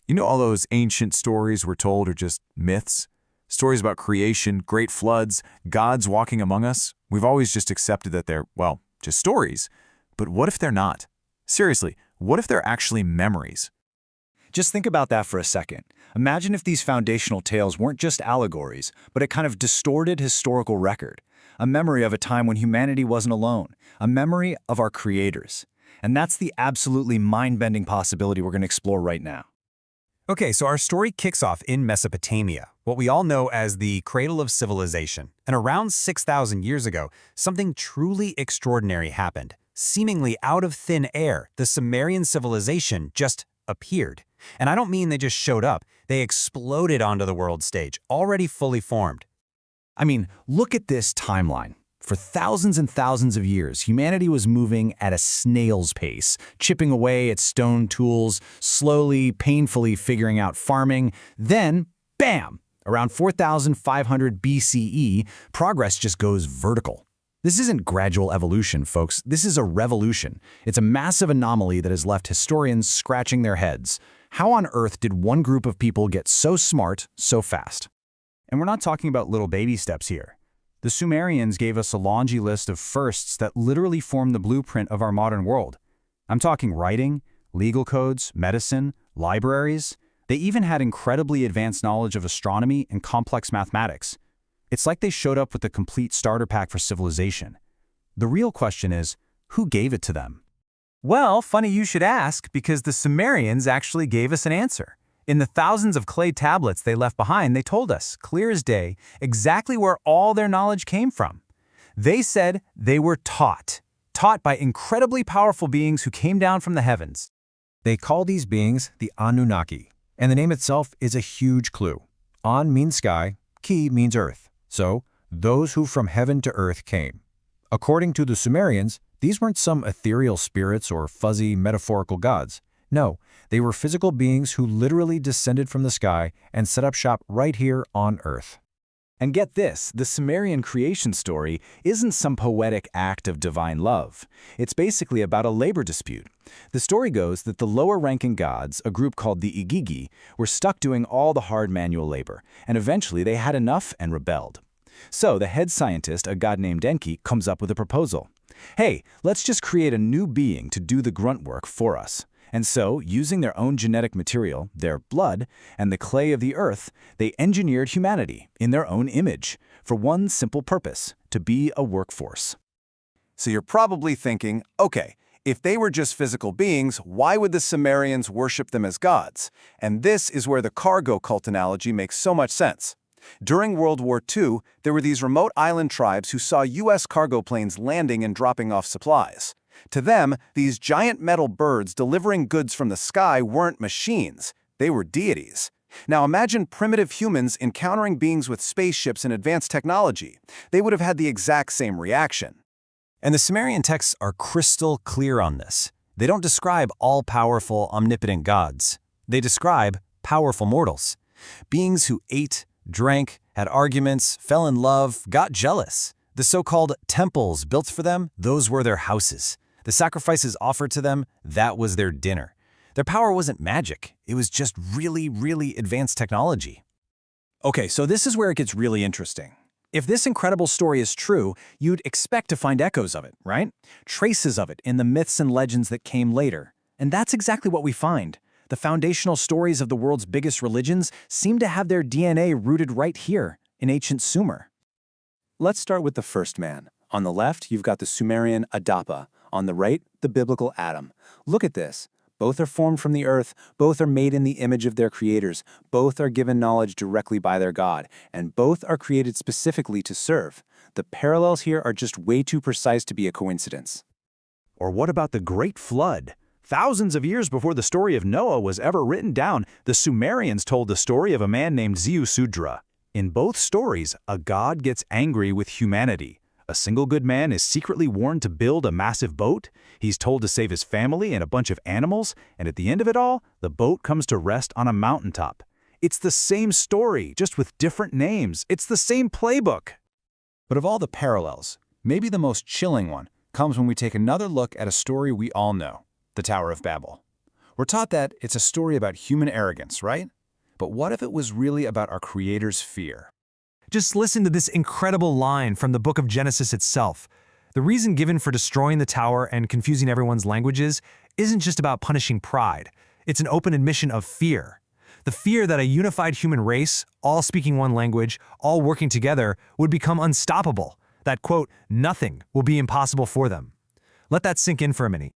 You know, all those ancient stories we're told are just myths? Stories about creation, great floods, gods walking among us? We've always just accepted that they're, well, just stories. But what if they're not? Seriously, what if they're actually memories? Just think about that for a second. Imagine if these foundational tales weren't just allegories, but a kind of distorted historical record. A memory of a time when humanity wasn't alone. A memory of our creators. And that's the absolutely mind-bending possibility we're going to explore right now. Okay, so our story kicks off in Mesopotamia, what we all know as the cradle of civilization. And around 6,000 years ago, something truly extraordinary happened. Seemingly out of thin air, the Sumerian civilization just appeared. And I don't mean they just showed up. They exploded onto the world stage, already fully formed. I mean, look at this timeline. For thousands and thousands of years, humanity was moving at a snail's pace, chipping away at stone tools, slowly, painfully figuring out farming. Then, bam! Around 4,500 BCE, progress just goes vertical. This isn't gradual evolution, folks. This is a revolution. It's a massive anomaly that has left historians scratching their heads. How on earth did one group of people get so smart so fast? And we're not talking about little baby steps here. The Sumerians gave us a laundry list of firsts that literally formed the blueprint of our modern world. I'm talking writing, legal codes, medicine, libraries. They even had incredibly advanced knowledge of astronomy and complex mathematics. It's like they showed up with a complete starter pack for civilization. The real question is, who gave it to them? Well, funny you should ask, because the Sumerians actually gave us an answer. In the thousands of clay tablets they left behind, they told us, clear as day, exactly where all their knowledge came from. They said they were taught by incredibly powerful beings who came down from the heavens. They call these beings the Anunnaki, and the name itself is a huge clue. An means sky, ki means earth. So, those who from heaven to earth came. According to the Sumerians, these weren't some ethereal spirits or fuzzy metaphorical gods. No, they were physical beings who literally descended from the sky and set up shop right here on Earth. And get this, the Sumerian creation story isn't some poetic act of divine love. It's basically about a labor dispute. The story goes that the lower-ranking gods, a group called the Igigi, were stuck doing all the hard manual labor, and eventually they had enough and rebelled. So the head scientist, a god named Enki, comes up with a proposal. Hey, let's just create a new being to do the grunt work for us. And so, using their own genetic material, their blood, and the clay of the earth, they engineered humanity in their own image for one simple purpose, to be a workforce. So you're probably thinking, okay, if they were just physical beings, why would the Sumerians worship them as gods? And this is where the cargo cult analogy makes so much sense. During World War II, there were these remote island tribes who saw U.S. cargo planes landing and dropping off supplies. To them, these giant metal birds delivering goods from the sky weren't machines, they were deities. Now imagine primitive humans encountering beings with spaceships and advanced technology. They would have had the exact same reaction. And the Sumerian texts are crystal clear on this. They don't describe all-powerful, omnipotent gods. They describe powerful mortals. Beings who ate, drank, had arguments, fell in love, got jealous. The so-called temples built for them, those were their houses. The sacrifices offered to them, that was their dinner. Their power wasn't magic. It was just really, really advanced technology. Okay, so this is where it gets really interesting. If this incredible story is true, you'd expect to find echoes of it, right? Traces of it in the myths and legends that came later. And that's exactly what we find. The foundational stories of the world's biggest religions seem to have their DNA rooted right here, in ancient Sumer. Let's start with the first man. On the left, you've got the Sumerian Adapa. On the right, the biblical Adam. Look at this. Both are formed from the earth, both are made in the image of their creators, both are given knowledge directly by their God, and both are created specifically to serve. The parallels here are just way too precise to be a coincidence. Or what about the Great Flood? Thousands of years before the story of Noah was ever written down, the Sumerians told the story of a man named Ziusudra. In both stories, a god gets angry with humanity. A single good man is secretly warned to build a massive boat. He's told to save his family and a bunch of animals, and at the end of it all, the boat comes to rest on a mountaintop. It's the same story, just with different names. It's the same playbook. But of all the parallels, maybe the most chilling one comes when we take another look at a story we all know, the Tower of Babel. We're taught that it's a story about human arrogance, right? But what if it was really about our Creator's fear? Just listen to this incredible line from the book of Genesis itself. The reason given for destroying the tower and confusing everyone's languages isn't just about punishing pride. It's an open admission of fear. The fear that a unified human race, all speaking one language, all working together, would become unstoppable. That, quote, nothing will be impossible for them. Let that sink in for a minute.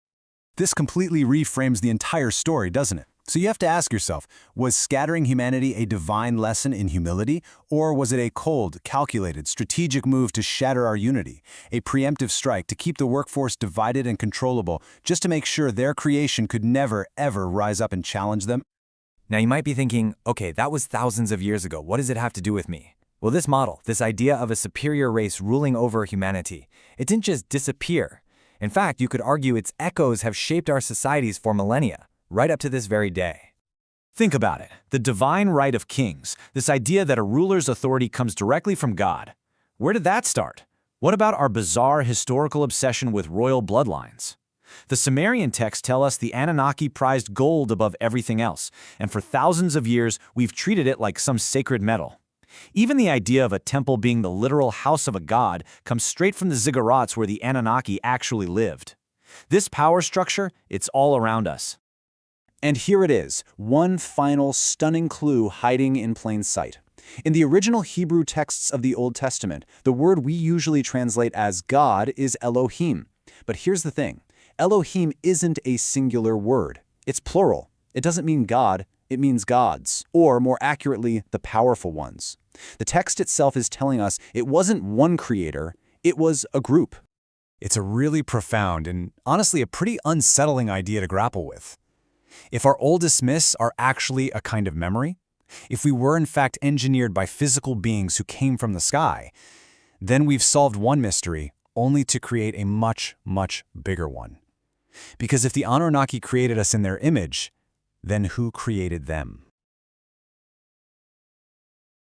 This completely reframes the entire story, doesn't it? So you have to ask yourself, was scattering humanity a divine lesson in humility, or was it a cold, calculated, strategic move to shatter our unity, a preemptive strike to keep the workforce divided and controllable, just to make sure their creation could never, ever rise up and challenge them? Now you might be thinking, okay, that was thousands of years ago. What does it have to do with me? Well, this model, this idea of a superior race ruling over humanity, it didn't just disappear. In fact, you could argue its echoes have shaped our societies for millennia, right up to this very day. Think about it. The divine right of kings, this idea that a ruler's authority comes directly from God. Where did that start? What about our bizarre historical obsession with royal bloodlines? The Sumerian texts tell us the Anunnaki prized gold above everything else, and for thousands of years we've treated it like some sacred metal. Even the idea of a temple being the literal house of a god comes straight from the ziggurats where the Anunnaki actually lived. This power structure, it's all around us. And here it is, one final stunning clue hiding in plain sight. In the original Hebrew texts of the Old Testament, the word we usually translate as God is Elohim. But here's the thing, Elohim isn't a singular word. It's plural. It doesn't mean God, it means gods, or more accurately, the powerful ones. The text itself is telling us it wasn't one creator, it was a group. It's a really profound and honestly a pretty unsettling idea to grapple with. If our oldest myths are actually a kind of memory, if we were in fact engineered by physical beings who came from the sky, then we've solved one mystery only to create a much, much bigger one. Because if the Anunnaki created us in their image, then who created them?